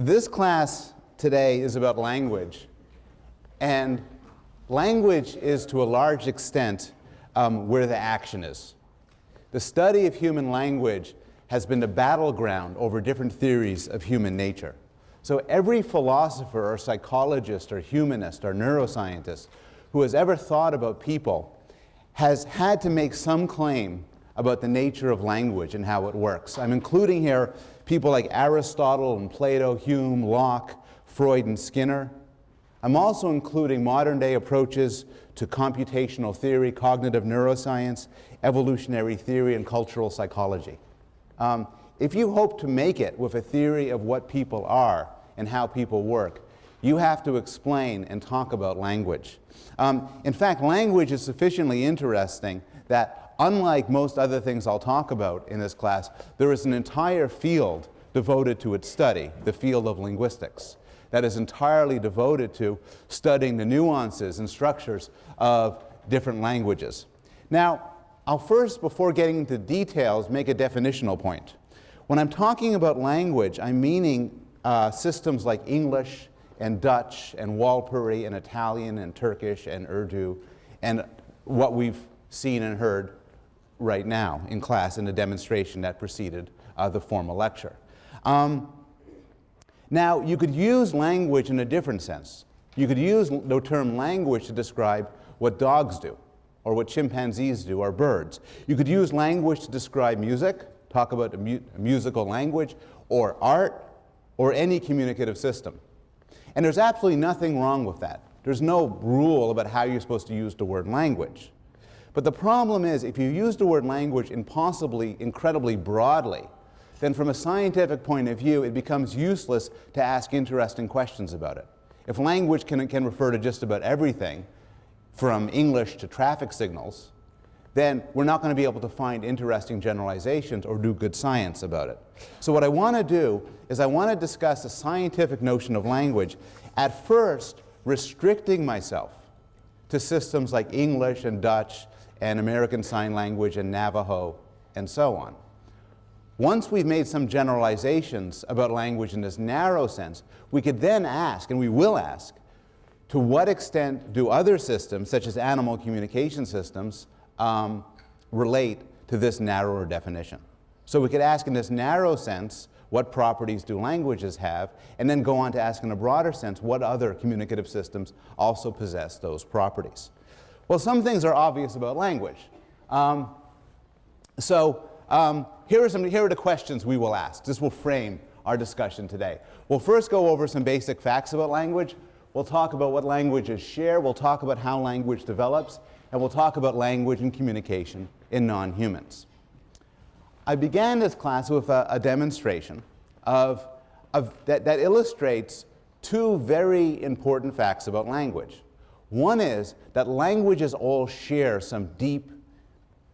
This class today is about language, and language is to a large extent where the action is. The study of human language has been the battleground over different theories of human nature. So every philosopher or psychologist or humanist or neuroscientist who has ever thought about people has had to make some claim about the nature of language and how it works. I'm including here people like Aristotle and Plato, Hume, Locke, Freud, and Skinner. I'm also including modern-day approaches to computational theory, cognitive neuroscience, evolutionary theory, and cultural psychology. If you hope to make it with a theory of what people are and how people work, you have to explain and talk about language. In fact, language is sufficiently interesting that, unlike most other things I'll talk about in this class, there is an entire field devoted to its study, the field of linguistics, that is entirely devoted to studying the nuances and structures of different languages. Now, I'll first, before getting into details, make a definitional point. When I'm talking about language, I'm meaning systems like English and Dutch and Walpuri and Italian and Turkish and Urdu and what we've seen and heard right now in class in the demonstration that preceded the formal lecture. Now, you could use language in a different sense. You could use the term language to describe what dogs do, or what chimpanzees do, or birds. You could use language to describe music, talk about a musical language, or art, or any communicative system. And there's absolutely nothing wrong with that. There's no rule about how you're supposed to use the word language. But the problem is, if you use the word language impossibly, incredibly broadly, then from a scientific point of view, it becomes useless to ask interesting questions about it. If language can refer to just about everything, from English to traffic signals, then we're not going to be able to find interesting generalizations or do good science about it. So what I want to do is I want to discuss the scientific notion of language, at first restricting myself to systems like English and Dutch and American Sign Language and Navajo and so on. Once we've made some generalizations about language in this narrow sense, we could then ask, and we will ask, to what extent do other systems, such as animal communication systems, relate to this narrower definition? So we could ask in this narrow sense, what properties do languages have, and then go on to ask in a broader sense, what other communicative systems also possess those properties? Well, some things are obvious about language. Here are the questions we will ask. This will frame our discussion today. We'll first go over some basic facts about language. We'll talk about what languages share. We'll talk about how language develops. And we'll talk about language and communication in non-humans. I began this class with a demonstration that illustrates two very important facts about language. One is that languages all share some deep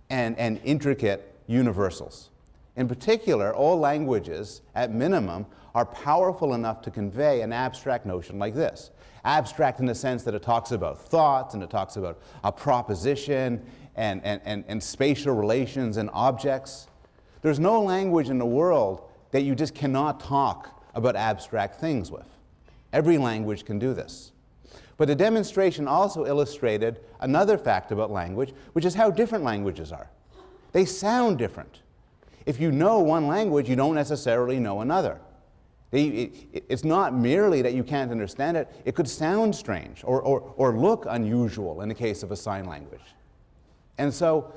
and intricate universals. In particular, all languages, at minimum, are powerful enough to convey an abstract notion like this. Abstract in the sense that it talks about thoughts, and it talks about a proposition, and spatial relations and objects. There's no language in the world that you just cannot talk about abstract things with. Every language can do this. But the demonstration also illustrated another fact about language, which is how different languages are. They sound different. If you know one language, you don't necessarily know another. It's not merely that you can't understand it. It could sound strange or look unusual in the case of a sign language. And so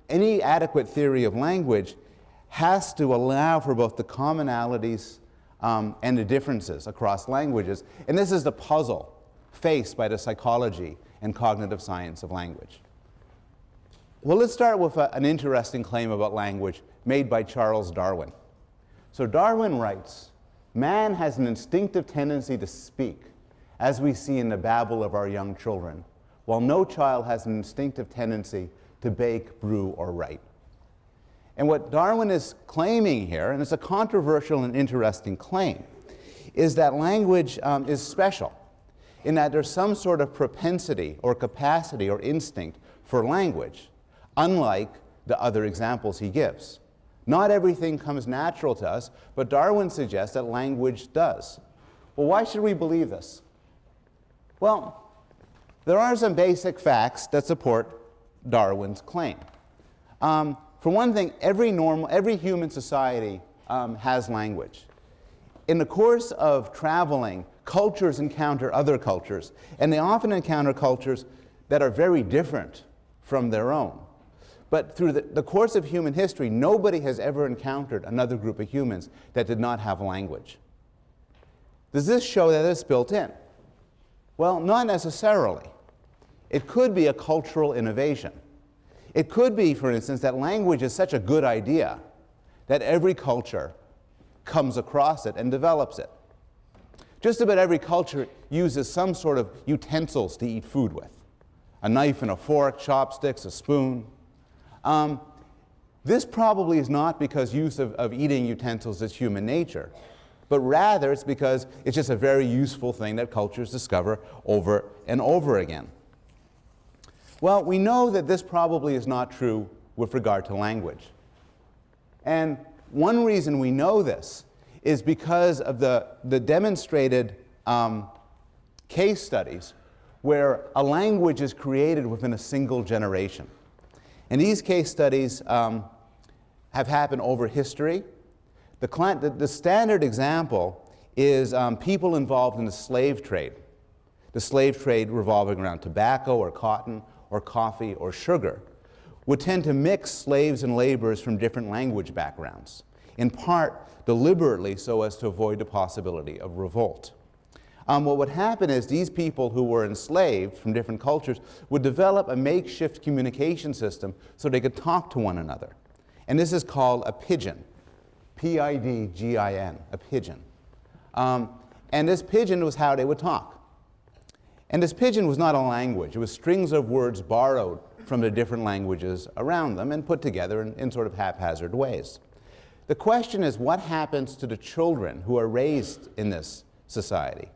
any adequate theory of language has to allow for both the commonalities and the differences across languages. And this is the puzzle faced by the psychology and cognitive science of language. Well, let's start with an interesting claim about language made by Charles Darwin. So Darwin writes, "Man has an instinctive tendency to speak, as we see in the babble of our young children, while no child has an instinctive tendency to bake, brew, or write." And what Darwin is claiming here, and it's a controversial and interesting claim, is that language is special, in that there's some sort of propensity or capacity or instinct for language, unlike the other examples he gives. Not everything comes natural to us, but Darwin suggests that language does. Well, why should we believe this? Well, there are some basic facts that support Darwin's claim. For one thing, every human society has language. In the course of traveling, cultures encounter other cultures, and they often encounter cultures that are very different from their own. But through the course of human history, nobody has ever encountered another group of humans that did not have language. Does this show that it's built in? Well, not necessarily. It could be a cultural innovation. It could be, for instance, that language is such a good idea that every culture comes across it and develops it. Just about every culture uses some sort of utensils to eat food with. A knife and a fork, chopsticks, a spoon. This probably is not because use of eating utensils is human nature, but rather it's because it's just a very useful thing that cultures discover over and over again. Well, we know that this probably is not true with regard to language. And one reason we know this is because of the demonstrated case studies where a language is created within a single generation. And these case studies have happened over history. The standard example is people involved in the slave trade. The slave trade revolving around tobacco or cotton or coffee or sugar would tend to mix slaves and laborers from different language backgrounds, in part deliberately so as to avoid the possibility of revolt. What would happen is these people who were enslaved from different cultures would develop a makeshift communication system so they could talk to one another. And this is called a pidgin, P-I-D-G-I-N, a pidgin. And this pidgin was how they would talk. And this pidgin was not a language. It was strings of words borrowed from the different languages around them and put together in sort of haphazard ways. The question is, what happens to the children who are raised in this society?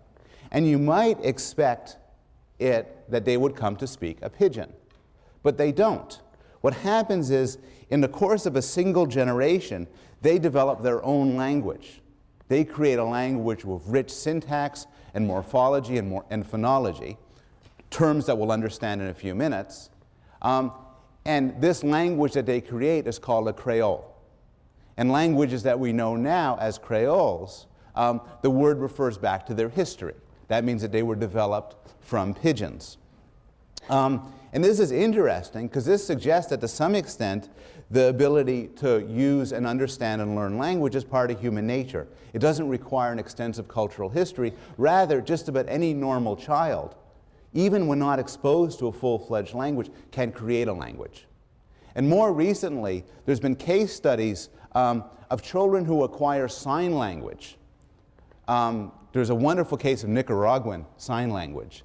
And you might expect that they would come to speak a pidgin, but they don't. What happens is, in the course of a single generation, they develop their own language. They create a language with rich syntax and morphology and phonology, terms that we'll understand in a few minutes. And this language that they create is called a Creole. And languages that we know now as Creoles, the word refers back to their history. That means that they were developed from pidgins. And this is interesting because this suggests that to some extent the ability to use and understand and learn language is part of human nature. It doesn't require an extensive cultural history. Rather, just about any normal child, even when not exposed to a full-fledged language, can create a language. And more recently, there's been case studies of children who acquire sign language. There's a wonderful case of Nicaraguan sign language,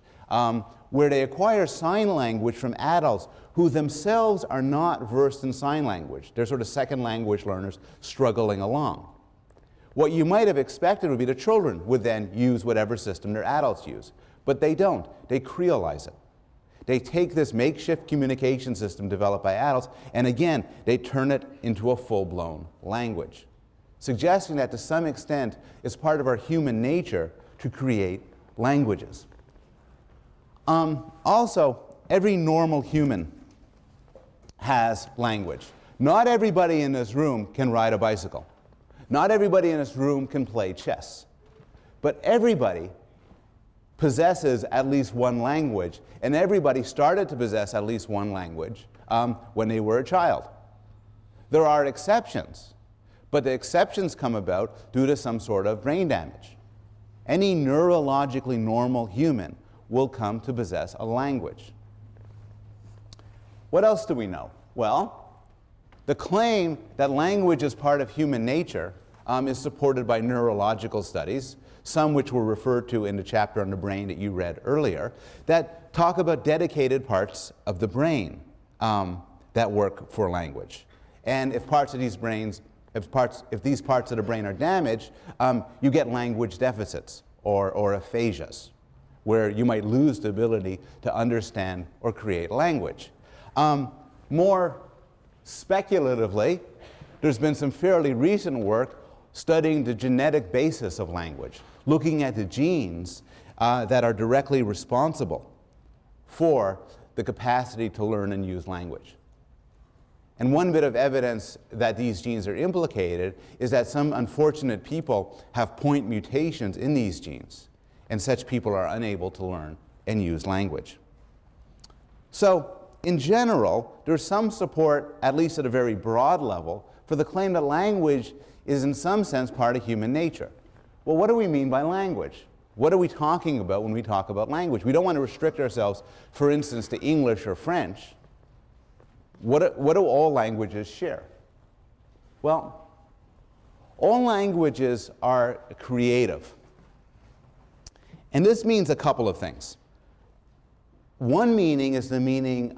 where they acquire sign language from adults who themselves are not versed in sign language. They're sort of second language learners struggling along. What you might have expected would be the children would then use whatever system their adults use, but they don't. They creolize it. They take this makeshift communication system developed by adults, and again, they turn it into a full-blown language, suggesting that to some extent it's part of our human nature to create languages. Also, every normal human has language. Not everybody in this room can ride a bicycle. Not everybody in this room can play chess. But everybody possesses at least one language, and everybody started to possess at least one language when they were a child. There are exceptions, but the exceptions come about due to some sort of brain damage. Any neurologically normal human will come to possess a language. What else do we know? Well, the claim that language is part of human nature is supported by neurological studies, some which were referred to in the chapter on the brain that you read earlier, that talk about dedicated parts of the brain that work for language. And if parts of these brains, if these parts of the brain are damaged, you get language deficits or aphasias, where you might lose the ability to understand or create language. More speculatively, there's been some fairly recent work studying the genetic basis of language, looking at the genes that are directly responsible for the capacity to learn and use language. And one bit of evidence that these genes are implicated is that some unfortunate people have point mutations in these genes, and such people are unable to learn and use language. So, in general, there's some support, at least at a very broad level, for the claim that language is in some sense part of human nature. Well, what do we mean by language? What are we talking about when we talk about language? We don't want to restrict ourselves, for instance, to English or French. What do all languages share? Well, all languages are creative. And this means a couple of things. One meaning is the meaning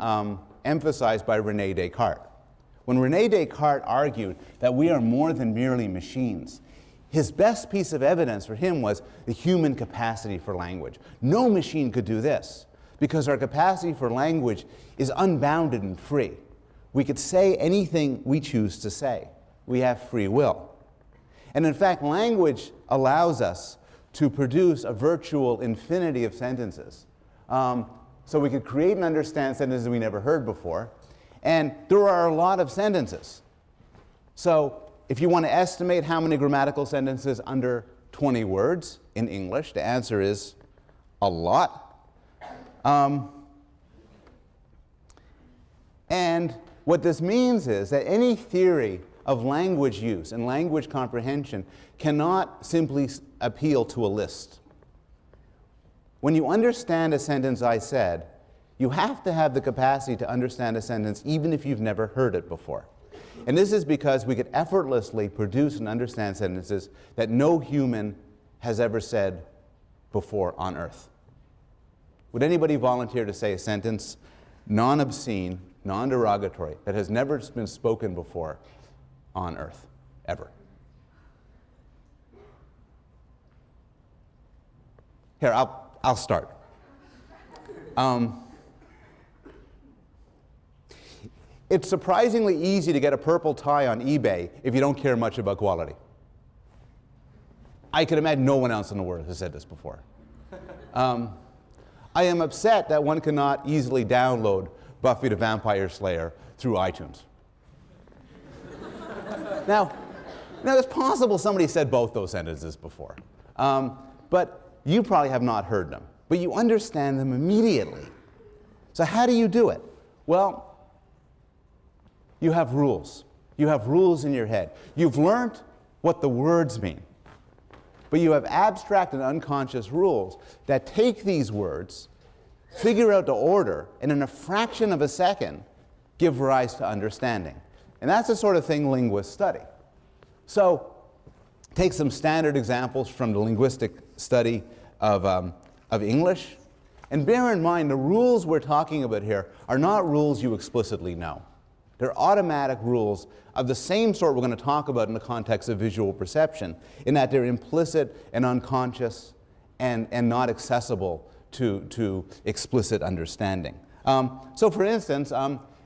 emphasized by René Descartes. When René Descartes argued that we are more than merely machines, his best piece of evidence for him was the human capacity for language. No machine could do this because our capacity for language is unbounded and free. We could say anything we choose to say. We have free will. And in fact, language allows us to produce a virtual infinity of sentences. So we could create and understand sentences we never heard before. And there are a lot of sentences. So if you want to estimate how many grammatical sentences under 20 words in English, the answer is a lot. And what this means is that any theory of language use and language comprehension cannot simply appeal to a list. When you understand a sentence I said, you have to have the capacity to understand a sentence even if you've never heard it before. And this is because we could effortlessly produce and understand sentences that no human has ever said before on earth. Would anybody volunteer to say a sentence, non-obscene, non-derogatory, that has never been spoken before on earth, ever? Here, I'll start. It's surprisingly easy to get a purple tie on eBay if you don't care much about quality. I can imagine no one else in the world has said this before. I am upset that one cannot easily download Buffy the Vampire Slayer through iTunes. Now, it's possible somebody said both those sentences before, but you probably have not heard them, but you understand them immediately. So how do you do it? Well, you have rules. You have rules in your head. You've learned what the words mean, but you have abstract and unconscious rules that take these words, figure out the order, and in a fraction of a second, give rise to understanding. And that's the sort of thing linguists study. So, take some standard examples from the linguistic study of English, and bear in mind the rules we're talking about here are not rules you explicitly know. They're automatic rules of the same sort we're going to talk about in the context of visual perception, in that they're implicit and unconscious and not accessible to explicit understanding. So for instance,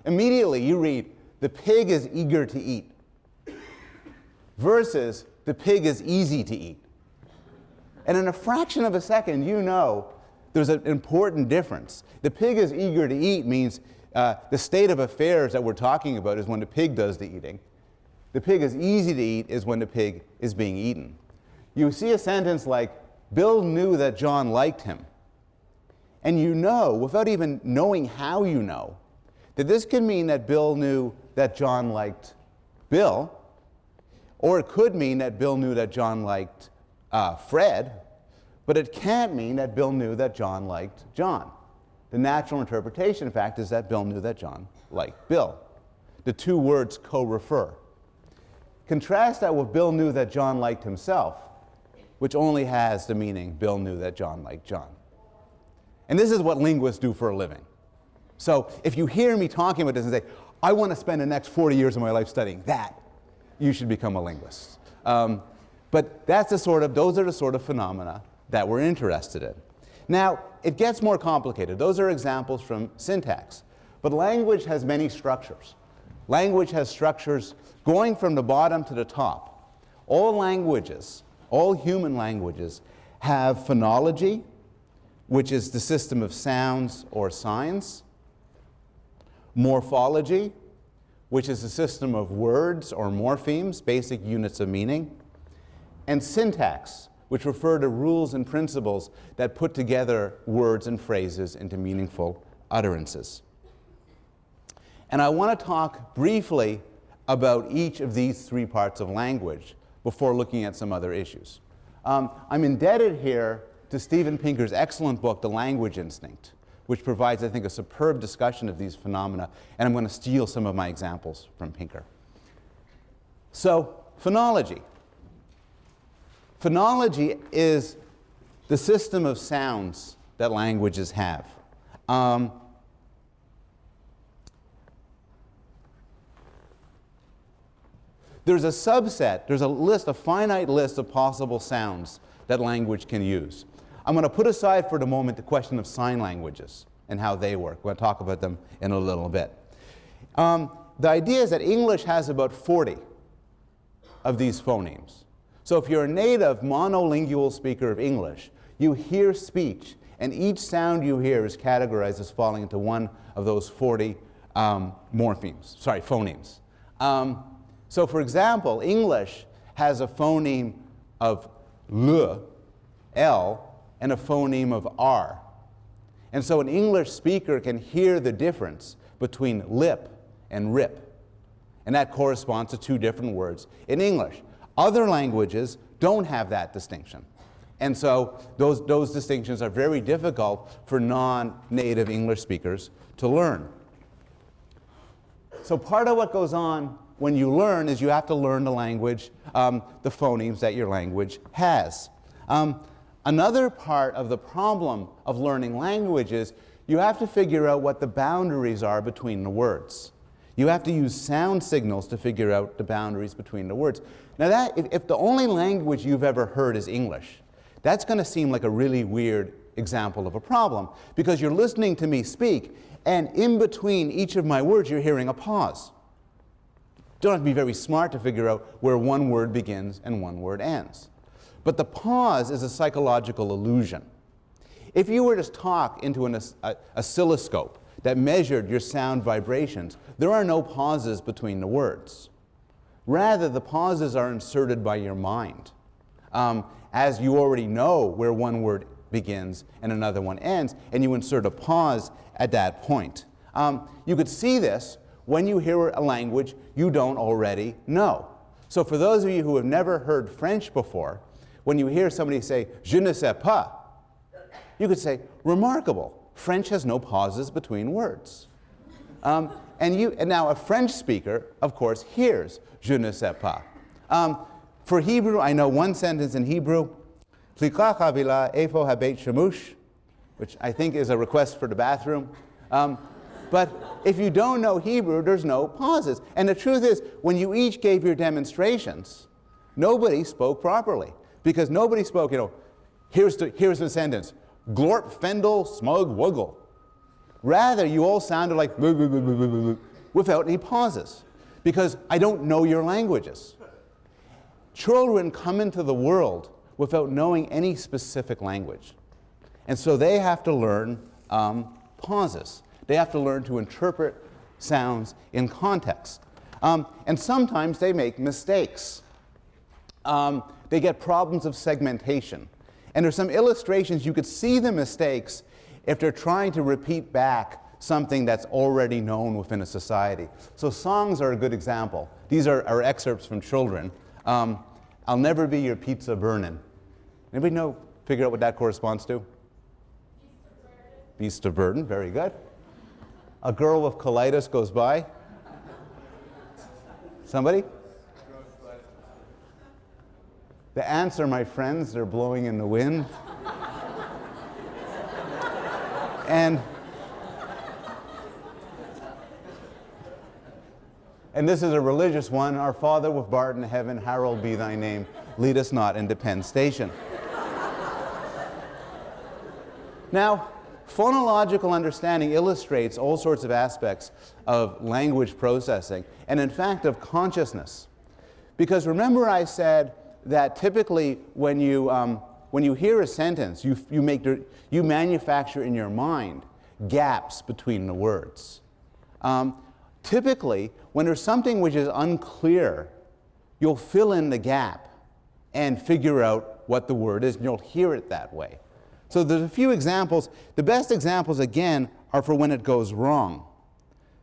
immediately you read, "The pig is eager to eat," versus "the pig is easy to eat." And in a fraction of a second, you know there's an important difference. The pig is eager to eat means the state of affairs that we're talking about is when the pig does the eating. The pig is easy to eat is when the pig is being eaten. You see a sentence like, "Bill knew that John liked him." And you know, without even knowing how you know, that this could mean that Bill knew that John liked Bill, or it could mean that Bill knew that John liked Fred, but it can't mean that Bill knew that John liked John. The natural interpretation, in fact, is that Bill knew that John liked Bill. The two words co-refer. Contrast that with Bill knew that John liked himself, which only has the meaning Bill knew that John liked John. And this is what linguists do for a living. So if you hear me talking about this and say, "I want to spend the next 40 years of my life studying that," you should become a linguist. But those are the sort of phenomena that we're interested in. Now, it gets more complicated. Those are examples from syntax. But language has many structures. Language has structures going from the bottom to the top. All languages, all human languages, have phonology, which is the system of sounds or signs. Morphology, which is a system of words or morphemes, basic units of meaning. And syntax, which refer to rules and principles that put together words and phrases into meaningful utterances. And I want to talk briefly about each of these three parts of language before looking at some other issues. I'm indebted here to Steven Pinker's excellent book, The Language Instinct, which provides, I think, a superb discussion of these phenomena, and I'm going to steal some of my examples from Pinker. So, phonology. Phonology is the system of sounds that languages have. There's a subset, there's a list, a finite list of possible sounds that language can use. I'm going to put aside for the moment the question of sign languages and how they work. We're going to talk about them in a little bit. The idea is that English has about 40 of these phonemes. So if you're a native monolingual speaker of English, you hear speech, and each sound you hear is categorized as falling into one of those 40 phonemes. So for example, English has a phoneme of L, and a phoneme of R. And so an English speaker can hear the difference between lip and rip. And that corresponds to two different words in English. Other languages don't have that distinction. And so those distinctions are very difficult for non-native English speakers to learn. So part of what goes on when you learn is you have to learn the language, the phonemes that your language has. Another part of the problem of learning language is you have to figure out what the boundaries are between the words. You have to use sound signals to figure out the boundaries between the words. Now if the only language you've ever heard is English, that's going to seem like a really weird example of a problem, because you're listening to me speak, and in between each of my words you're hearing a pause. You don't have to be very smart to figure out where one word begins and one word ends. But the pause is a psychological illusion. If you were to talk into an oscilloscope that measured your sound vibrations, there are no pauses between the words. Rather, the pauses are inserted by your mind. As you already know where one word begins and another one ends, and you insert a pause at that point. You could see this when you hear a language you don't already know. So for those of you who have never heard French before, when you hear somebody say, "Je ne sais pas," you could say, "Remarkable. French has no pauses between words." And now a French speaker, of course, hears "Je ne sais pas." For Hebrew, I know one sentence in Hebrew, which I think is a request for the bathroom. But if you don't know Hebrew, there's no pauses. And the truth is, when you each gave your demonstrations, nobody spoke properly. Because nobody spoke, here's the sentence, glorp, fendel, smug, wuggle. Rather, you all sounded like without any pauses. Because I don't know your languages. Children come into the world without knowing any specific language. And so they have to learn pauses. They have to learn to interpret sounds in context. And sometimes they make mistakes. They get problems of segmentation. And there's some illustrations, you could see the mistakes if they're trying to repeat back something that's already known within a society. So songs are a good example. These are excerpts from children. I'll never be your pizza burnin'. Anybody figure out what that corresponds to? Beast of burden, very good. A girl with colitis goes by. Somebody? The ants are my friends, they're blowing in the wind. And this is a religious one. Our Father which art in heaven, hallowed be thy name. Lead us not into Penn Station. Now, phonological understanding illustrates all sorts of aspects of language processing, and in fact of consciousness. Because remember I said that typically when you hear a sentence, you manufacture in your mind gaps between the words. Typically, when there's something which is unclear, you'll fill in the gap and figure out what the word is, and you'll hear it that way. So there's a few examples. The best examples, again, are for when it goes wrong.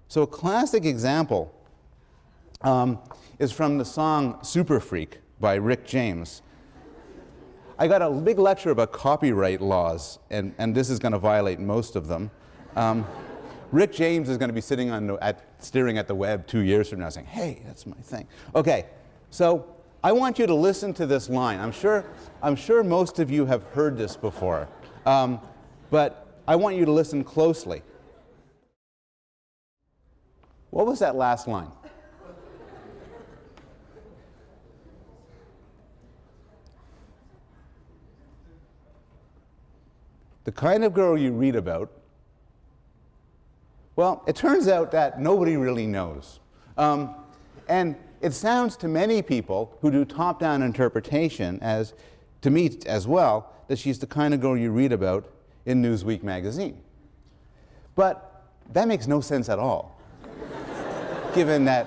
So a classic example is from the song Super Freak by Rick James. I got a big lecture about copyright laws, and this is going to violate most of them. Rick James is going to be sitting staring at the web 2 years from now saying, hey, that's my thing. Okay, so I want you to listen to this line. I'm sure most of you have heard this before, but I want you to listen closely. What was that last line? The kind of girl you read about. Well, it turns out that nobody really knows. And it sounds to many people who do top-down interpretation, as to me as well, that she's the kind of girl you read about in Newsweek magazine. But that makes no sense at all, given that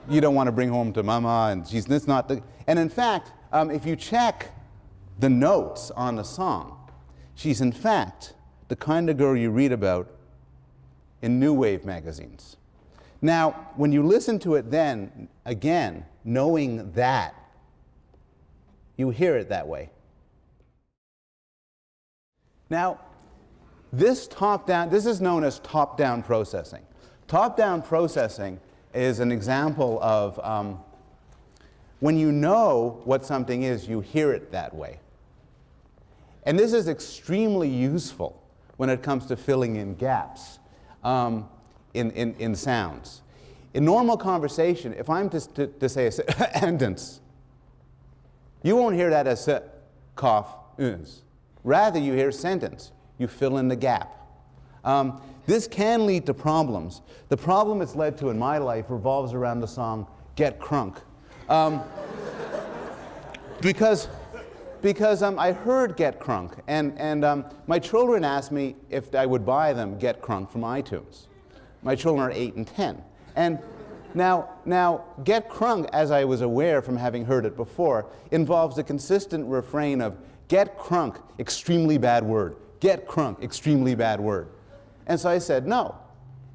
you don't want to bring home to mama, and it's not the... And in fact, if you check the notes on the song, she's in fact the kind of girl you read about in New Wave magazines. Now, when you listen to it then, again, knowing that, you hear it that way. Now, this is known as top-down processing. Top-down processing is an example of when you know what something is, you hear it that way. And this is extremely useful when it comes to filling in gaps in sounds. In normal conversation, if I'm to say a sentence, you won't hear that as cough, uns. Rather, you hear sentence. You fill in the gap. This can lead to problems. The problem it's led to in my life revolves around the song Get Crunk. Because I heard Get Crunk, and my children asked me if I would buy them Get Crunk from iTunes. My children are 8 and 10. And now Get Crunk, as I was aware from having heard it before, involves a consistent refrain of Get Crunk, extremely bad word. Get Crunk, extremely bad word. And so I said no.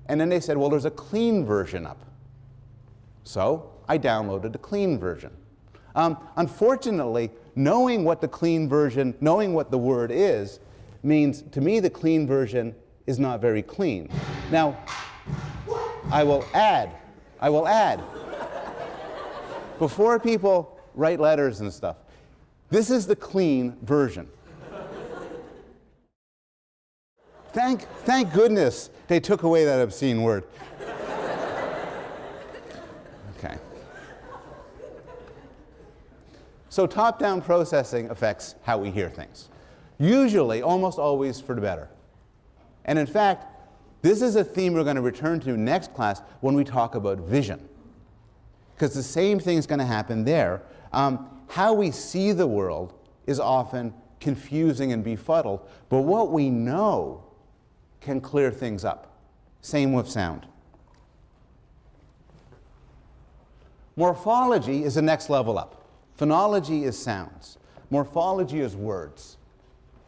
And then they said, well, there's a clean version up. So I downloaded the clean version. Unfortunately, knowing what the clean version, knowing what the word is, means to me the clean version is not very clean. Now, I will add, before people write letters and stuff, this is the clean version. Thank goodness they took away that obscene word. Okay. So top-down processing affects how we hear things. Usually, almost always for the better. And in fact, this is a theme we're going to return to next class when we talk about vision. Because the same thing is going to happen there. How we see the world is often confusing and befuddled, but what we know can clear things up. Same with sound. Morphology is the next level up. Phonology is sounds. Morphology is words.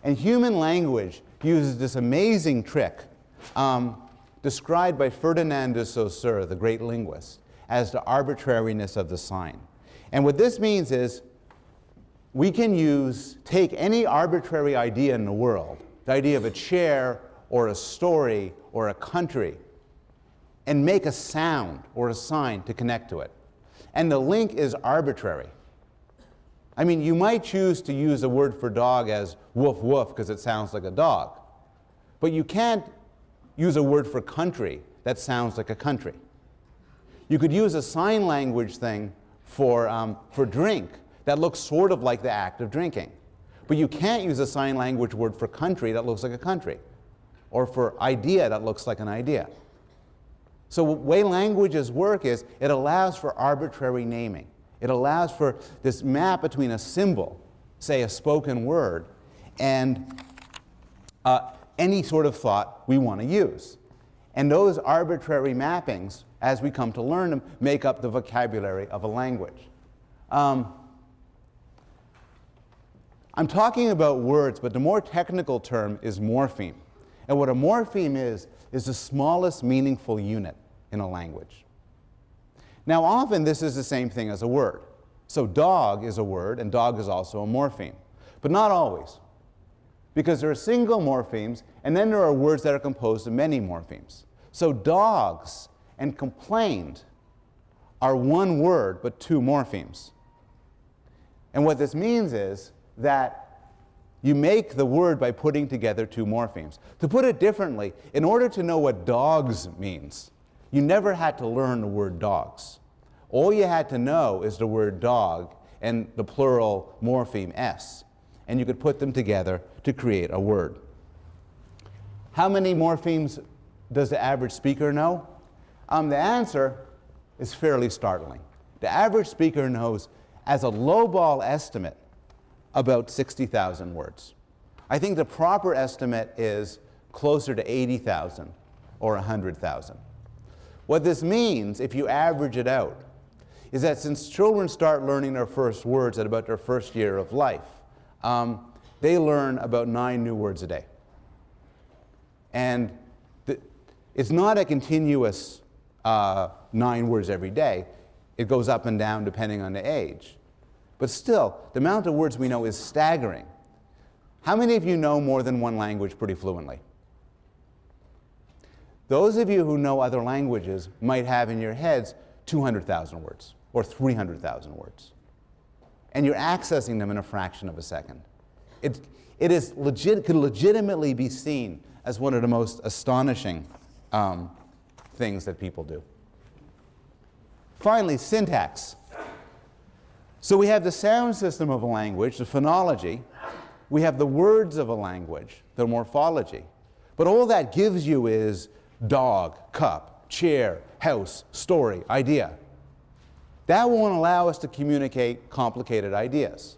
And human language uses this amazing trick described by Ferdinand de Saussure, the great linguist, as the arbitrariness of the sign. And what this means is we can take any arbitrary idea in the world, the idea of a chair or a story or a country, and make a sound or a sign to connect to it. And the link is arbitrary. I mean, you might choose to use the word for dog as woof woof because it sounds like a dog. But you can't use a word for country that sounds like a country. You could use a sign language thing for drink that looks sort of like the act of drinking. But you can't use a sign language word for country that looks like a country, or for idea that looks like an idea. So the way languages work is it allows for arbitrary naming. It allows for this map between a symbol, say a spoken word, and any sort of thought we want to use. And those arbitrary mappings, as we come to learn them, make up the vocabulary of a language. I'm talking about words, but the more technical term is morpheme. And what a morpheme is the smallest meaningful unit in a language. Now, often this is the same thing as a word. So dog is a word, and dog is also a morpheme. But not always. Because there are single morphemes, and then there are words that are composed of many morphemes. So dogs and complained are one word, but two morphemes. And what this means is that you make the word by putting together two morphemes. To put it differently, in order to know what dogs means, you never had to learn the word dogs. All you had to know is the word dog and the plural morpheme s, and you could put them together to create a word. How many morphemes does the average speaker know? The answer is fairly startling. The average speaker knows, as a lowball estimate, about 60,000 words. I think the proper estimate is closer to 80,000 or 100,000. What this means, if you average it out, is that since children start learning their first words at about their first year of life, they learn about 9 new words a day. And it's not a continuous 9 words every day. It goes up and down depending on the age. But still, the amount of words we know is staggering. How many of you know more than one language pretty fluently? Those of you who know other languages might have in your heads 200,000 words or 300,000 words. And you're accessing them in a fraction of a second. It could legitimately be seen as one of the most astonishing things that people do. Finally, syntax. So we have the sound system of a language, the phonology. We have the words of a language, the morphology. But all that gives you is dog, cup, chair, house, story, idea. That won't allow us to communicate complicated ideas.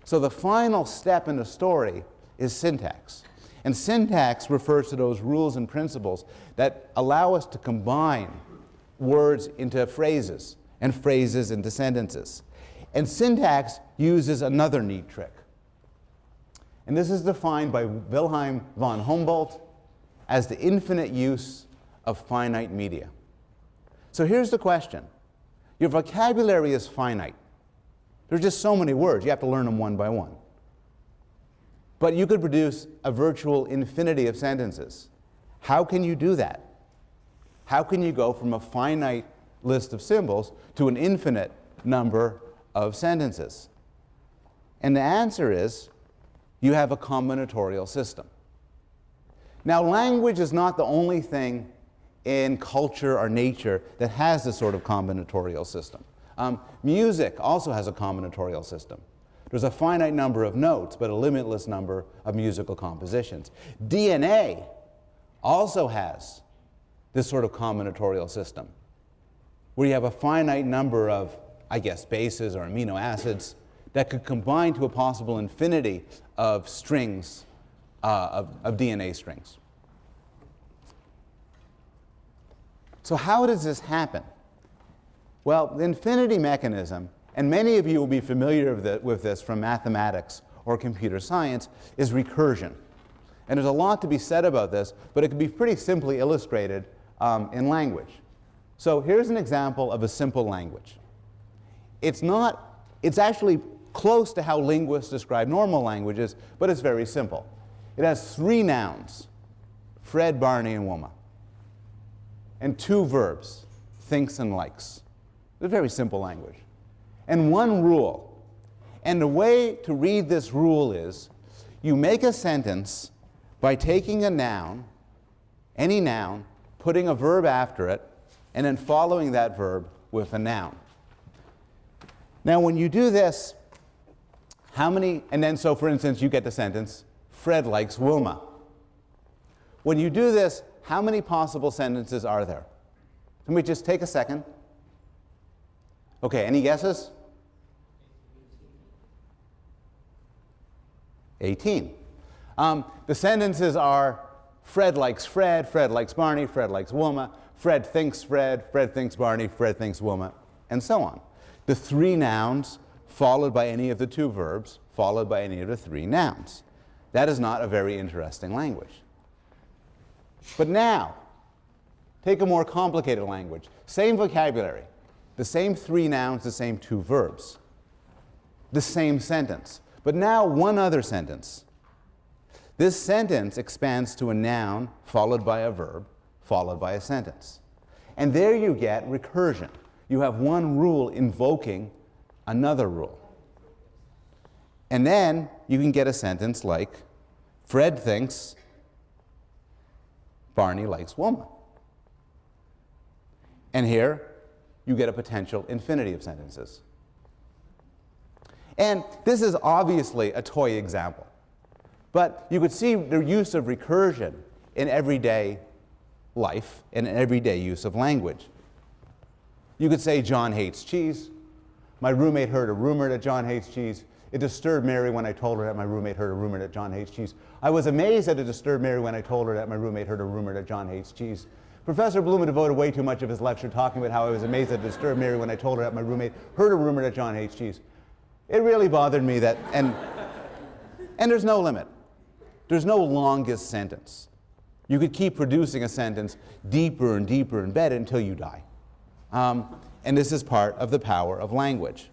So the final step in the story is syntax. And syntax refers to those rules and principles that allow us to combine words into phrases and phrases into sentences. And syntax uses another neat trick. And this is defined by Wilhelm von Humboldt as the infinite use of finite media. So here's the question. Your vocabulary is finite. There's just so many words. You have to learn them one by one. But you could produce a virtual infinity of sentences. How can you do that? How can you go from a finite list of symbols to an infinite number of sentences? And the answer is, you have a combinatorial system. Now, language is not the only thing in culture or nature that has this sort of combinatorial system. Music also has a combinatorial system. There's a finite number of notes, but a limitless number of musical compositions. DNA also has this sort of combinatorial system, where you have a finite number of, I guess, bases or amino acids that could combine to a possible infinity of strings, of DNA strings. So how does this happen? Well, the infinity mechanism, and many of you will be familiar with this from mathematics or computer science, is recursion. And there's a lot to be said about this, but it can be pretty simply illustrated in language. So here's an example of a simple language. It's actually close to how linguists describe normal languages, but it's very simple. It has 3 nouns, Fred, Barney, and Wilma, and 2 verbs, thinks and likes. It's a very simple language. And 1 rule. And the way to read this rule is, you make a sentence by taking a noun, any noun, putting a verb after it, and then following that verb with a noun. Now, when you do this, How many, and then so for instance, you get the sentence, Fred likes Wilma. When you do this, how many possible sentences are there? Can we just take a second? Okay, any guesses? 18. The sentences are Fred likes Fred, Fred likes Barney, Fred likes Wilma, Fred thinks Barney, Fred thinks Wilma, and so on. The three nouns followed by any of the two verbs, followed by any of the three nouns. That is not a very interesting language. But now, take a more complicated language. Same vocabulary, the same three nouns, the same two verbs, the same sentence. But now one other sentence. This sentence expands to a noun followed by a verb, followed by a sentence. And there you get recursion. You have one rule invoking another rule. And then you can get a sentence like, Fred thinks Barney likes Wilma. And here you get a potential infinity of sentences. And this is obviously a toy example. But you could see the use of recursion in everyday life and in everyday use of language. You could say, John hates cheese. My roommate heard a rumor that John hates cheese. It disturbed Mary when I told her that my roommate heard a rumor that John hates cheese. I was amazed that it disturbed Mary when I told her that my roommate heard a rumor that John hates cheese. Professor Bloom devoted way too much of his lecture talking about how I was amazed that it disturbed Mary when I told her that my roommate heard a rumor that John hates cheese. It really bothered me that, and there's no limit. There's no longest sentence. You could keep producing a sentence deeper and deeper embedded until you die. And this is part of the power of language.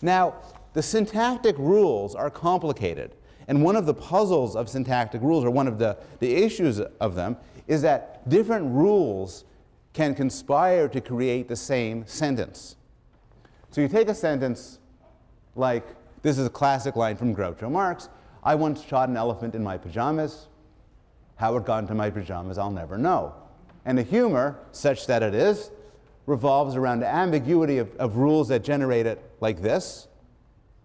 Now, the syntactic rules are complicated. And one of the puzzles of syntactic rules, or one of the issues of them, is that different rules can conspire to create the same sentence. So you take a sentence like, this is a classic line from Groucho Marx, I once shot an elephant in my pajamas. How it got into my pajamas, I'll never know. And the humor, such that it is, revolves around the ambiguity of rules that generate it like this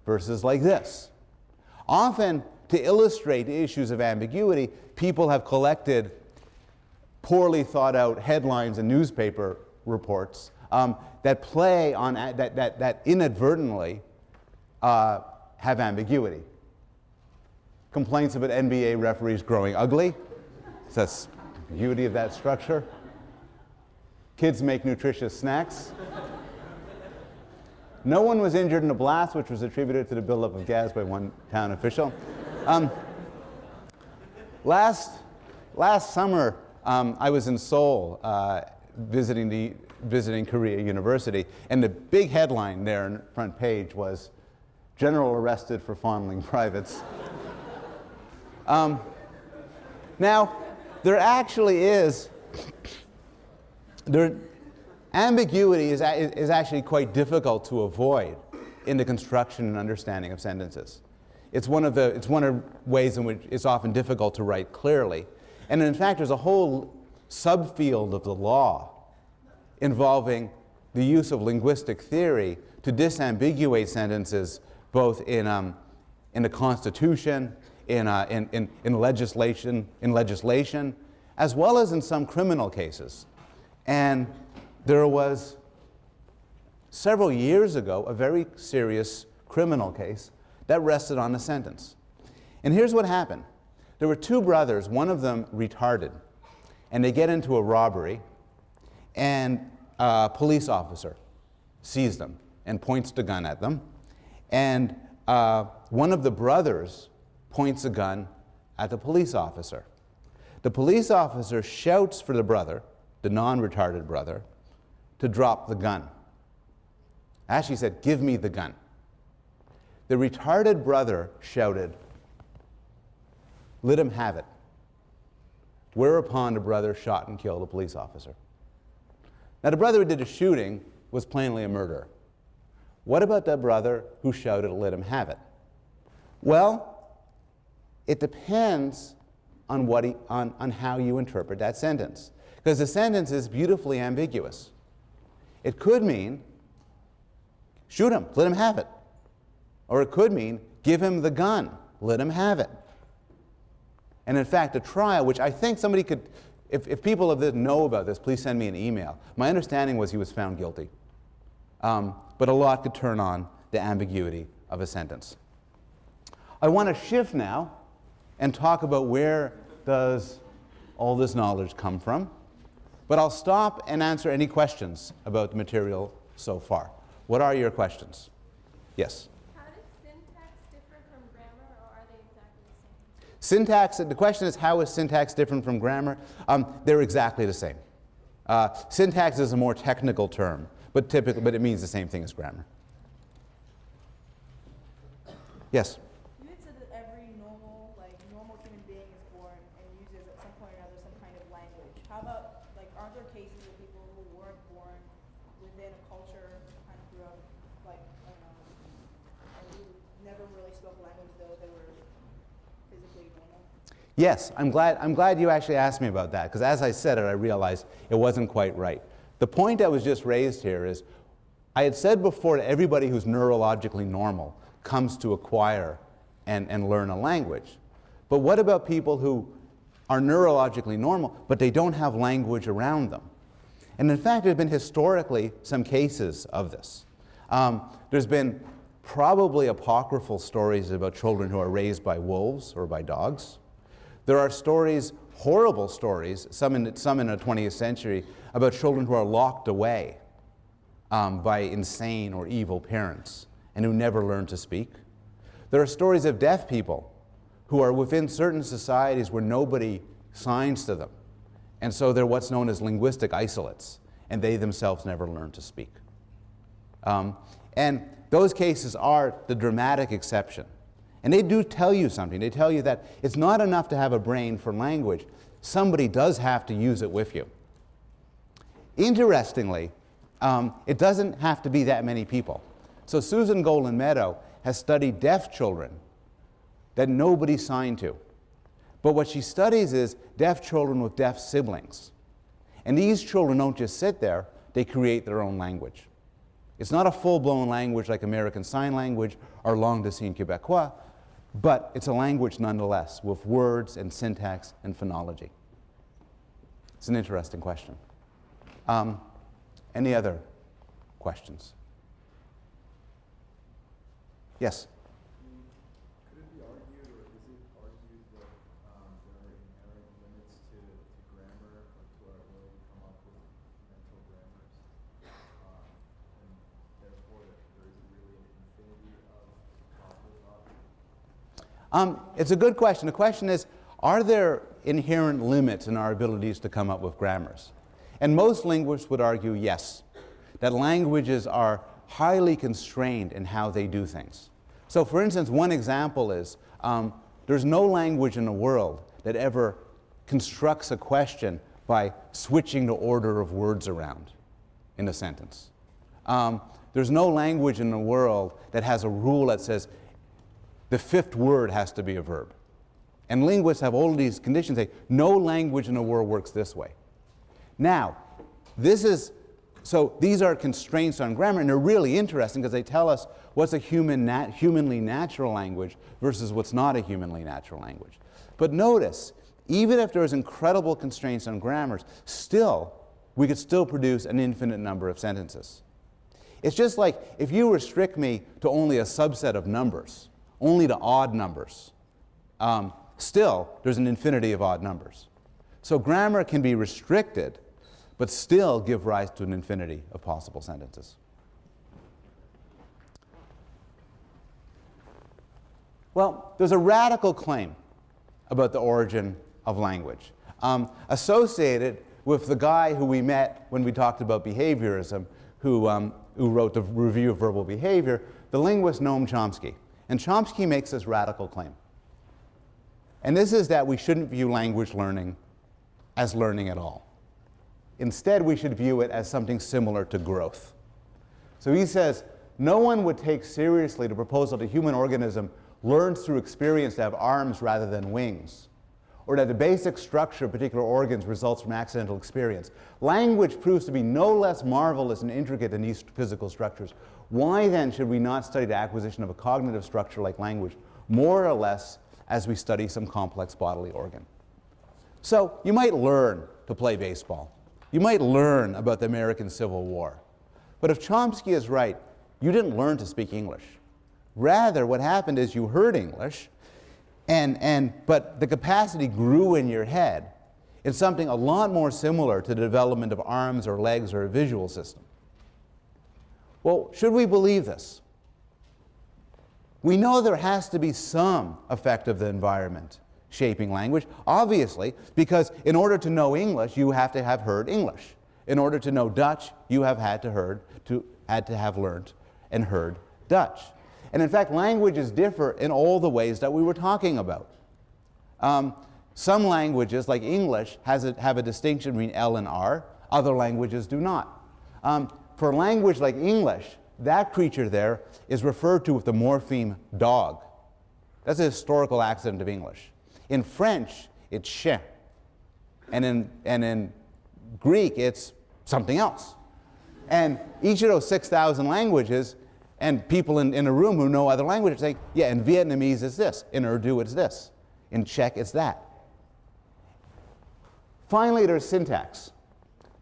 versus like this. Often, to illustrate the issues of ambiguity, people have collected poorly thought out headlines and newspaper reports that play on, that inadvertently have ambiguity. Complaints about NBA referees growing ugly. That's the beauty of that structure. Kids make nutritious snacks. No one was injured in a blast, which was attributed to the buildup of gas by one town official. Last summer, I was in Seoul visiting Korea University, and the big headline there on the front page was, "General arrested for fondling privates." Now, there actually is, ambiguity is actually quite difficult to avoid in the construction and understanding of sentences. It's one of ways in which it's often difficult to write clearly. And in fact, there's a whole subfield of the law involving the use of linguistic theory to disambiguate sentences both in the Constitution, in legislation, as well as in some criminal cases. And there was, several years ago, a very serious criminal case that rested on a sentence. And here's what happened. There were two brothers, one of them retarded, and they get into a robbery, and a police officer sees them and points the gun at them, and one of the brothers points a gun at the police officer. The police officer shouts for the brother, the non-retarded brother, to drop the gun. Actually said, "Give me the gun." The retarded brother shouted, "Let him have it." Whereupon the brother shot and killed a police officer. Now, the brother who did the shooting was plainly a murderer. What about the brother who shouted, "Let him have it"? Well, it depends on how you interpret that sentence. Because the sentence is beautifully ambiguous. It could mean, shoot him, let him have it. Or it could mean, give him the gun, let him have it. And in fact, a trial, which I think somebody could, if people of this know about this, please send me an email. My understanding was he was found guilty. But a lot could turn on the ambiguity of a sentence. I want to shift now and talk about where does all this knowledge come from. But I'll stop and answer any questions about the material so far. What are your questions? Yes? How does syntax differ from grammar, or are they exactly the same? Syntax, the question is, how is syntax different from grammar? They're exactly the same. Syntax is a more technical term, but it means the same thing as grammar. Yes? You had said that every normal human being is born and uses at some point or another some kind of language. How about, aren't there cases of people who weren't born within a culture, kind of grew up, I don't know, and who never really spoke a language though they were physically normal? Yes, I'm glad you actually asked me about that, because as I said it, I realized it wasn't quite right. The point that was just raised here is, I had said before that everybody who's neurologically normal comes to acquire and learn a language. But what about people who are neurologically normal, but they don't have language around them? And in fact, there have been historically some cases of this. There's been probably apocryphal stories about children who are raised by wolves or by dogs. There are stories, horrible stories, some in the 20th century, about children who are locked away by insane or evil parents and who never learn to speak. There are stories of deaf people who are within certain societies where nobody signs to them. And so they're what's known as linguistic isolates, and they themselves never learn to speak. And those cases are the dramatic exception. And they do tell you something. They tell you that it's not enough to have a brain for language. Somebody does have to use it with you. Interestingly, it doesn't have to be that many people. So Susan Golden Meadow has studied deaf children that nobody signed to. But what she studies is deaf children with deaf siblings. And these children don't just sit there, they create their own language. It's not a full-blown language like American Sign Language or Langue des Signes Québécois, but it's a language nonetheless, with words and syntax and phonology. It's an interesting question. Any other questions? Yes? Could it be argued, or is it argued that there are inherent limits to grammar, or to our ability to come up with mental grammars, and therefore that there isn't really an infinity of possible thought? It's a good question. The question is, are there inherent limits in our abilities to come up with grammars? And most linguists would argue yes, that languages are highly constrained in how they do things. So for instance, one example is there's no language in the world that ever constructs a question by switching the order of words around in a sentence. There's no language in the world that has a rule that says the fifth word has to be a verb. And linguists have all of these conditions say no language in the world works this way. Now, so these are constraints on grammar, and they're really interesting because they tell us what's a humanly natural language versus what's not a humanly natural language. But notice, even if there's incredible constraints on grammars, we could still produce an infinite number of sentences. It's just like if you restrict me to only a subset of numbers, only to odd numbers, still there's an infinity of odd numbers. So grammar can be restricted, but still give rise to an infinity of possible sentences. Well, there's a radical claim about the origin of language, associated with the guy who we met when we talked about behaviorism, who wrote the Review of Verbal Behavior, the linguist Noam Chomsky. And Chomsky makes this radical claim. And this is that we shouldn't view language learning as learning at all. Instead, we should view it as something similar to growth. So he says, no one would take seriously the proposal that a human organism learns through experience to have arms rather than wings, or that the basic structure of particular organs results from accidental experience. Language proves to be no less marvelous and intricate than these physical structures. Why then should we not study the acquisition of a cognitive structure like language more or less as we study some complex bodily organ? So you might learn to play baseball. You might learn about the American Civil War. But if Chomsky is right, you didn't learn to speak English. Rather, what happened is you heard English, but the capacity grew in your head in something a lot more similar to the development of arms or legs or a visual system. Well, should we believe this? We know there has to be some effect of the environment shaping language, obviously, because in order to know English, you have to have heard English. In order to know Dutch, you have had to have learned and heard Dutch. And in fact, languages differ in all the ways that we were talking about. Some languages, like English, have a distinction between L and R. Other languages do not. For a language like English, that creature there is referred to with the morpheme dog. That's a historical accident of English. In French, it's chien. And in Greek, it's something else. And each of those 6,000 languages, and people in a room who know other languages say, yeah, in Vietnamese it's this, in Urdu it's this, in Czech it's that. Finally, there's syntax.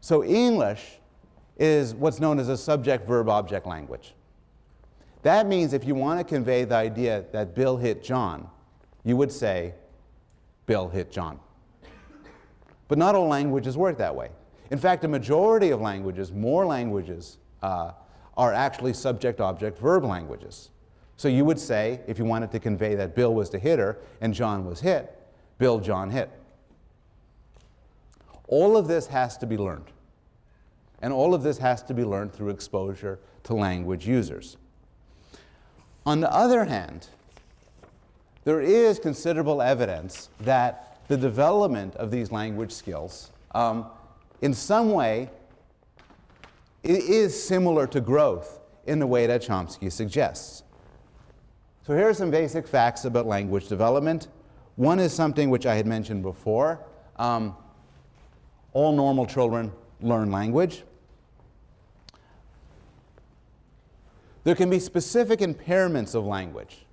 So English is what's known as a subject-verb-object language. That means if you want to convey the idea that Bill hit John, you would say, Bill hit John. But not all languages work that way. In fact, a majority of languages, more languages, are actually subject-object-verb languages. So you would say, if you wanted to convey that Bill was the hitter and John was hit, Bill, John hit. All of this has to be learned. And all of this has to be learned through exposure to language users. On the other hand, there is considerable evidence that the development of these language skills in some way it is similar to growth in the way that Chomsky suggests. So here are some basic facts about language development. One is something which I had mentioned before. All normal children learn language. There can be specific impairments of language.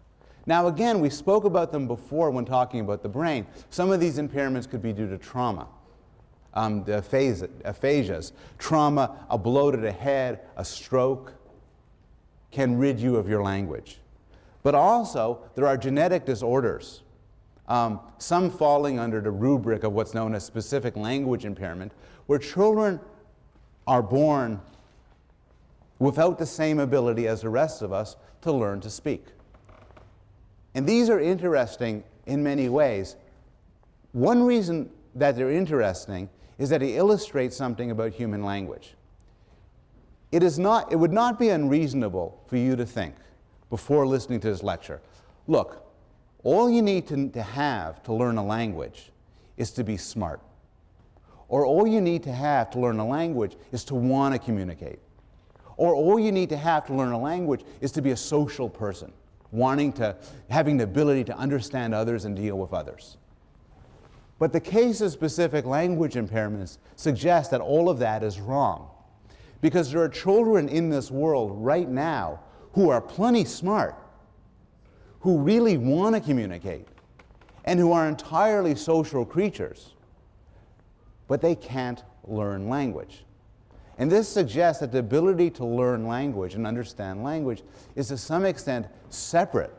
Now again, we spoke about them before when talking about the brain. Some of these impairments could be due to trauma. The aphasias. Trauma, a blow to the head, a stroke can rid you of your language. But also, there are genetic disorders, some falling under the rubric of what's known as specific language impairment, where children are born without the same ability as the rest of us to learn to speak. And these are interesting in many ways. One reason that they're interesting is that they illustrate something about human language. It would not be unreasonable for you to think, before listening to this lecture, look, all you need to have to learn a language is to be smart. Or all you need to have to learn a language is to want to communicate. Or all you need to have to learn a language is to be a social person, having the ability to understand others and deal with others. But the case of specific language impairments suggests that all of that is wrong. Because there are children in this world right now who are plenty smart, who really want to communicate, and who are entirely social creatures, but they can't learn language. And this suggests that the ability to learn language and understand language is to some extent separate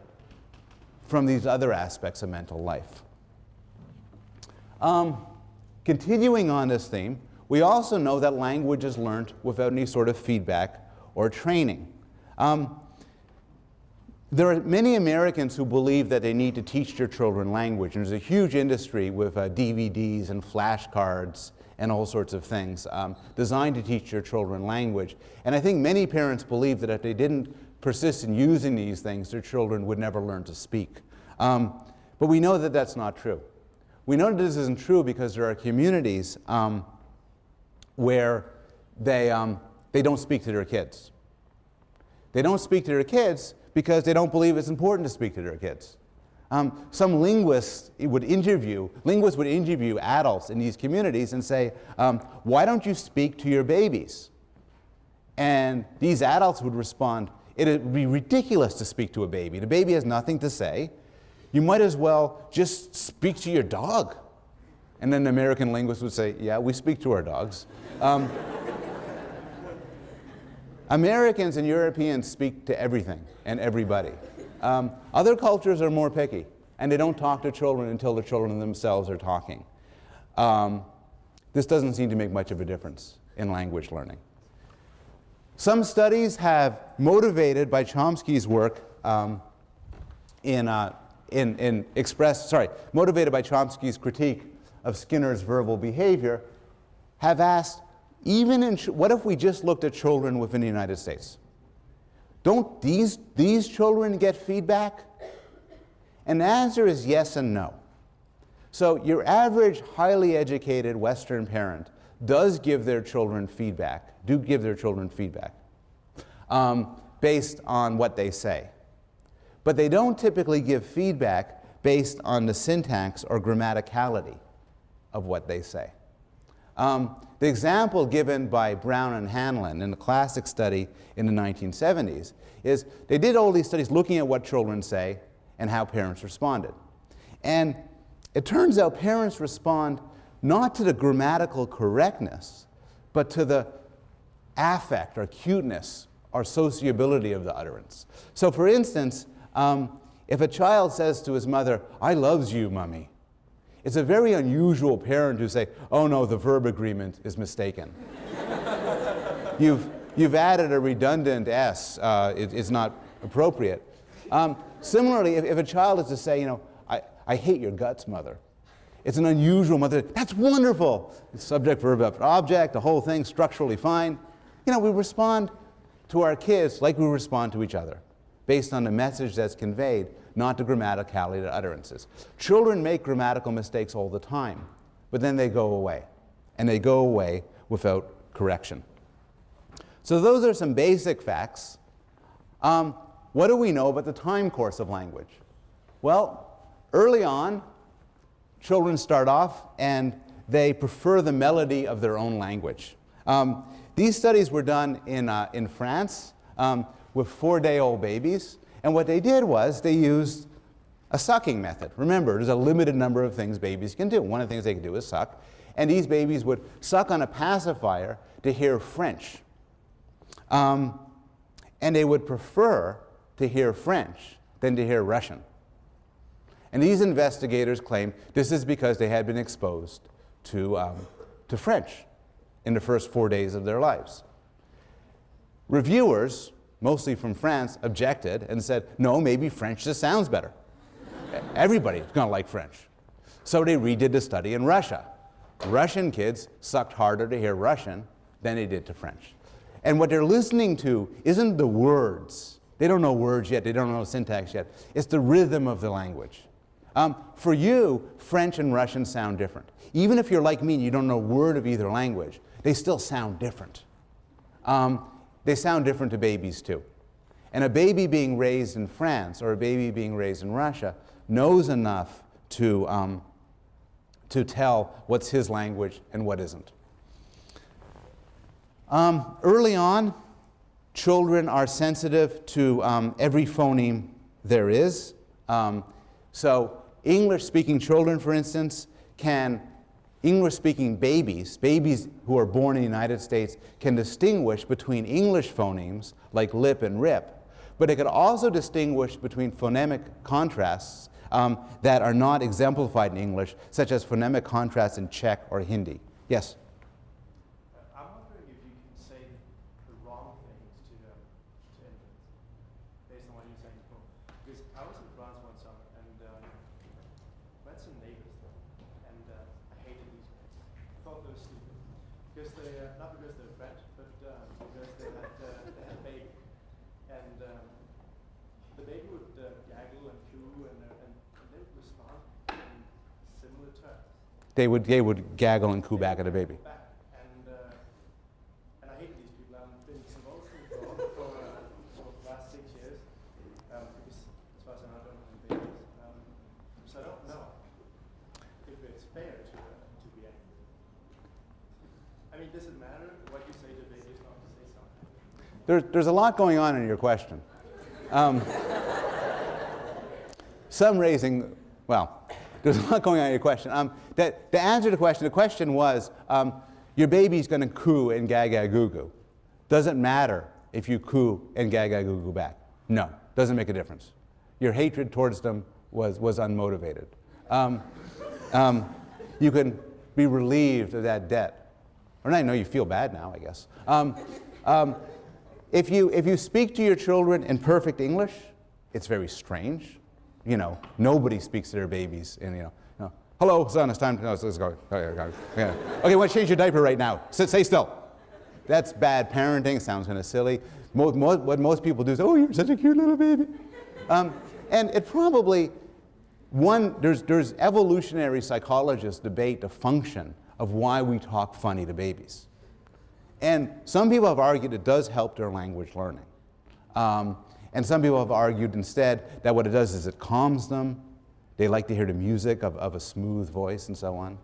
from these other aspects of mental life. Continuing on this theme, we also know that language is learned without any sort of feedback or training. There are many Americans who believe that they need to teach their children language, and there's a huge industry with DVDs and flashcards and all sorts of things designed to teach their children language. And I think many parents believe that if they didn't persist in using these things, their children would never learn to speak. But we know that that's not true. We know that this isn't true because there are communities where they don't speak to their kids. They don't speak to their kids because they don't believe it's important to speak to their kids. Some linguists would interview adults in these communities and say, why don't you speak to your babies? And these adults would respond, it would be ridiculous to speak to a baby. The baby has nothing to say. You might as well just speak to your dog. And then the American linguist would say, yeah, we speak to our dogs. Americans and Europeans speak to everything and everybody. Other cultures are more picky, and they don't talk to children until the children themselves are talking. This doesn't seem to make much of a difference in language learning. Some studies have, motivated by Chomsky's work, motivated by Chomsky's critique of Skinner's verbal behavior, have asked, what if we just looked at children within the United States? Don't these children get feedback? And the answer is yes and no. So your average highly educated Western parent does give their children feedback, based on what they say. But they don't typically give feedback based on the syntax or grammaticality of what they say. The example given by Brown and Hanlon in the classic study in the 1970s is they did all these studies looking at what children say and how parents responded. And it turns out parents respond not to the grammatical correctness, but to the affect or cuteness or sociability of the utterance. So for instance, if a child says to his mother, "I loves you, Mummy," it's a very unusual parent to say, "Oh no, the verb agreement is mistaken." You've added a redundant S. It's not appropriate. Similarly, if a child is to say, you know, I hate your guts, mother. It's an unusual mother. That's wonderful. It's subject, verb, object, the whole thing, structurally fine. You know, we respond to our kids like we respond to each other, based on the message that's conveyed, not the grammaticality of the utterances. Children make grammatical mistakes all the time, but then they go away, and they go away without correction. So those are some basic facts. What do we know about the time course of language? Well, early on, children start off and they prefer the melody of their own language. These studies were done in France with 4-day-old babies, and what they did was they used a sucking method. Remember, there's a limited number of things babies can do. One of the things they can do is suck, and these babies would suck on a pacifier to hear French. And they would prefer to hear French than to hear Russian. And these investigators claim this is because they had been exposed to French in the first 4 days of their lives. Reviewers, mostly from France, objected and said, no, maybe French just sounds better. Everybody's going to like French. So they redid the study in Russia. Russian kids sucked harder to hear Russian than they did to French. And what they're listening to isn't the words. They don't know words yet. They don't know syntax yet. It's the rhythm of the language. For you, French and Russian sound different. Even if you're like me and you don't know a word of either language, they still sound different. They sound different to babies too. And a baby being raised in France or a baby being raised in Russia knows enough to tell what's his language and what isn't. Early on, children are sensitive to every phoneme there is. So English-speaking children, for instance, English-speaking babies who are born in the United States can distinguish between English phonemes like lip and rip, but it can also distinguish between phonemic contrasts that are not exemplified in English, such as phonemic contrasts in Czech or Hindi. Yes? I'm wondering if you can say the wrong things to infants, based on what you're saying before. Because I was in France one summer, and met some neighbors there, and I hated these guys. I thought they were stupid. Because they, not because they're French, but because they had a baby. And the baby would gaggle and coo, and they would respond in similar terms. They would gaggle and coo back at a baby. And I hate these people. I've been involved in for the last 6 years, because as far as I know, I don't have babies. mean, does it matter what you say to babies not to say something? There's a lot going on in your question. Some raising, well, there's a lot going on in your question. The answer to the question was, your baby's going to coo and gaga goo goo. Doesn't matter if you coo and gaga goo goo back. No, doesn't make a difference. Your hatred towards them was unmotivated. You can be relieved of that debt. Or I know you feel bad now, I guess. If you speak to your children in perfect English, it's very strange. You know, nobody speaks to their babies in, you know, hello, son, it's time to, no, let's go. Okay, I want to change your diaper right now. Stay still. That's bad parenting. Sounds kind of silly. What most people do is, oh, you're such a cute little baby. And it probably, there's evolutionary psychologists debate the function of why we talk funny to babies. And some people have argued it does help their language learning. And some people have argued instead that what it does is it calms them. They like to hear the music of a smooth voice and so on.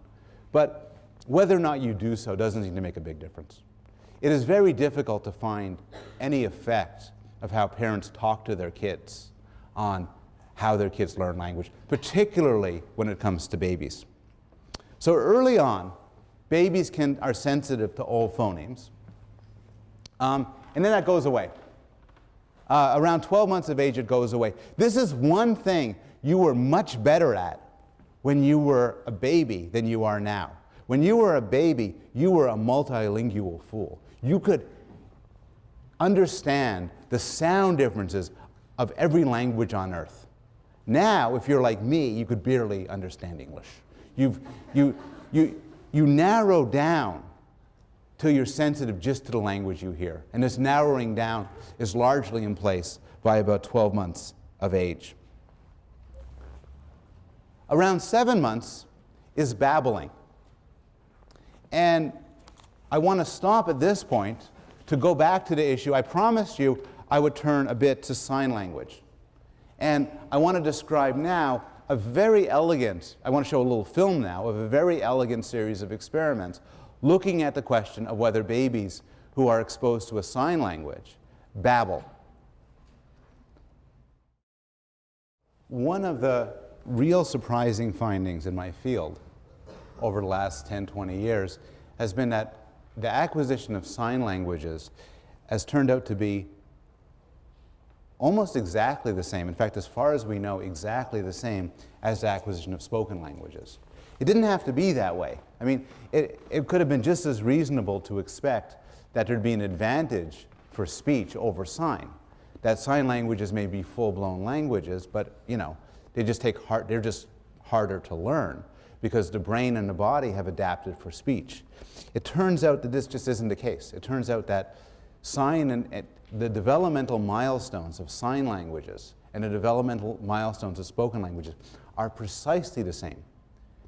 But whether or not you do so doesn't seem to make a big difference. It is very difficult to find any effect of how parents talk to their kids on how their kids learn language, particularly when it comes to babies. So early on, babies are sensitive to all phonemes, and then that goes away. Around 12 months of age, it goes away. This is one thing you were much better at when you were a baby than you are now. When you were a baby, you were a multilingual fool. You could understand the sound differences of every language on earth. Now, if you're like me, you could barely understand English. You narrow down till you're sensitive just to the language you hear. And this narrowing down is largely in place by about 12 months of age. Around 7 months is babbling. And I want to stop at this point to go back to the issue. I promised you I would turn a bit to sign language. And I want to describe now a very elegant, I want to show a little film now of a very elegant series of experiments looking at the question of whether babies who are exposed to a sign language babble. One of the real surprising findings in my field over the last 10, 20 years has been that the acquisition of sign languages has turned out to be almost exactly the same, in fact, as far as we know, exactly the same as the acquisition of spoken languages. It didn't have to be that way. I mean, it could have been just as reasonable to expect that there'd be an advantage for speech over sign. That sign languages may be full-blown languages, but you know, they're just harder to learn because the brain and the body have adapted for speech. It turns out that this just isn't the case. It turns out that sign and the developmental milestones of sign languages and the developmental milestones of spoken languages are precisely the same.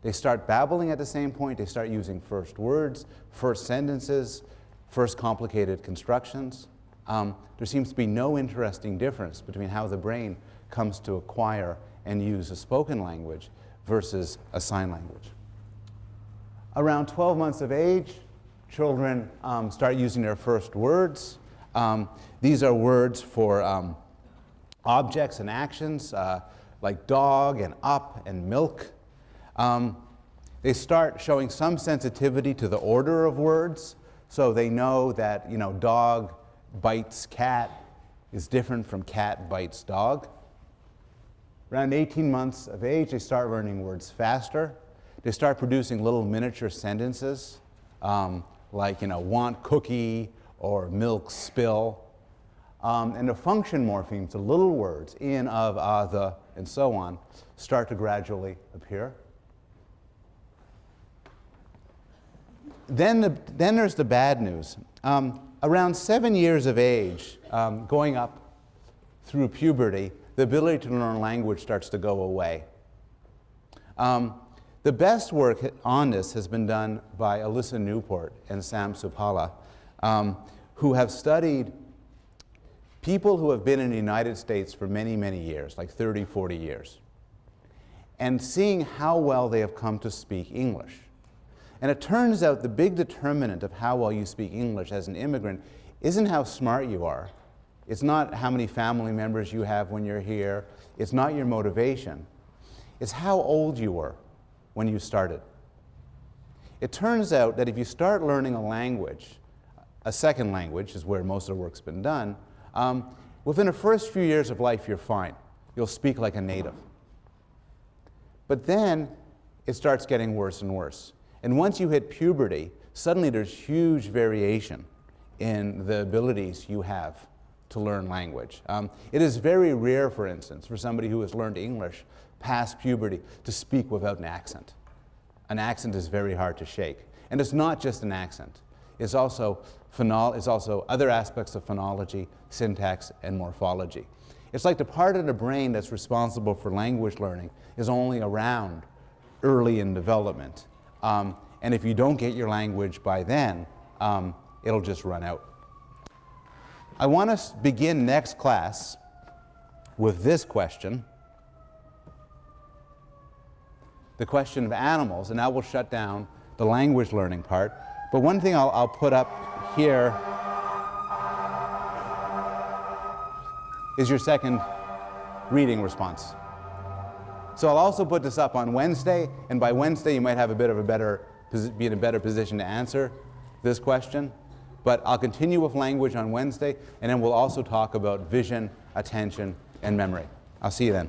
They start babbling at the same point. They start using first words, first sentences, first complicated constructions. There seems to be no interesting difference between how the brain comes to acquire and use a spoken language versus a sign language. Around 12 months of age, children start using their first words. These are words for objects and actions like dog and up and milk. They start showing some sensitivity to the order of words, so they know that, you know, dog bites cat is different from cat bites dog. Around 18 months of age, they start learning words faster. They start producing little miniature sentences, like, you know, want cookie or milk spill. And the function morphemes, the little words, in, of, the, and so on, start to gradually appear. Then there's the bad news. Around 7 years of age, going up through puberty, the ability to learn language starts to go away. The best work on this has been done by Alyssa Newport and Sam Supala, who have studied people who have been in the United States for many, many years, like 30, 40 years, and seeing how well they have come to speak English. And it turns out the big determinant of how well you speak English as an immigrant isn't how smart you are. It's not how many family members you have when you're here. It's not your motivation. It's how old you were when you started. It turns out that if you start learning a language, a second language is where most of the work's been done, within the first few years of life you're fine. You'll speak like a native. But then it starts getting worse and worse. And once you hit puberty, suddenly there's huge variation in the abilities you have to learn language. It is very rare, for instance, for somebody who has learned English past puberty to speak without an accent. An accent is very hard to shake. And it's not just an accent. It's also other aspects of phonology, syntax, and morphology. It's like the part of the brain that's responsible for language learning is only around early in development. And if you don't get your language by then, it'll just run out. I want to begin next class with this question, the question of animals, and that will shut down the language learning part. But one thing I'll put up here is your second reading response. So I'll also put this up on Wednesday, and by Wednesday you might have be in a better position to answer this question. But I'll continue with language on Wednesday, and then we'll also talk about vision, attention, and memory. I'll see you then.